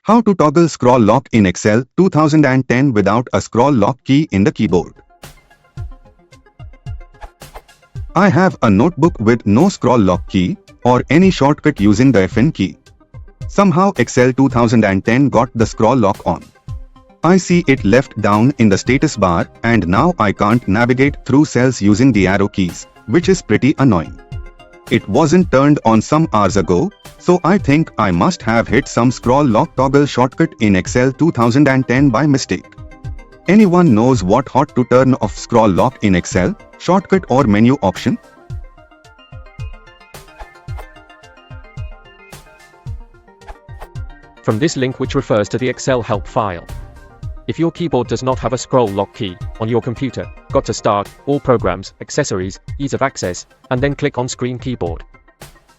How to toggle scroll lock in Excel 2010 without a scroll lock key in the keyboard. I have a notebook with no scroll lock key or any shortcut using the FN key. Somehow Excel 2010 got the scroll lock on. I see it left down in the status bar and now I can't navigate through cells using the arrow keys, which is pretty annoying. It wasn't turned on some hours ago, so I think I must have hit some scroll lock toggle shortcut in Excel 2010 by mistake. Anyone knows what hot to turn off scroll lock in Excel, shortcut or menu option? From this link, which refers to the Excel help file. If your keyboard does not have a scroll lock key on your computer, go to Start, All Programs, Accessories, Ease of Access, and then click On-Screen Keyboard.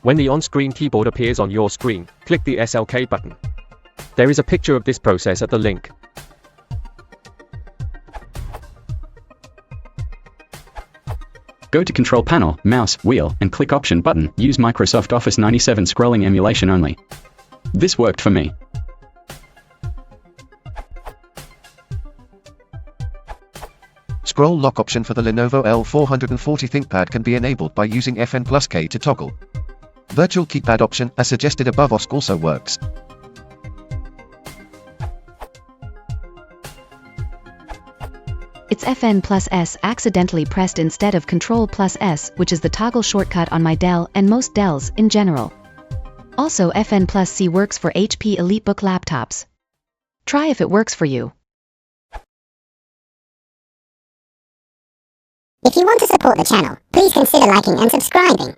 When the on-screen keyboard appears on your screen, click the SLK button. There is a picture of this process at the link. Go to Control Panel, Mouse, Wheel, and click Option button. Use Microsoft Office 97 scrolling emulation only. This worked for me. Scroll lock option for the Lenovo L440 ThinkPad can be enabled by using FN+K to toggle. Virtual keypad option, as suggested above, also works. It's FN+S accidentally pressed instead of Ctrl+S, which is the toggle shortcut on my Dell and most Dells in general. Also, FN+C works for HP EliteBook laptops. Try if it works for you. If you want to support the channel, please consider liking and subscribing.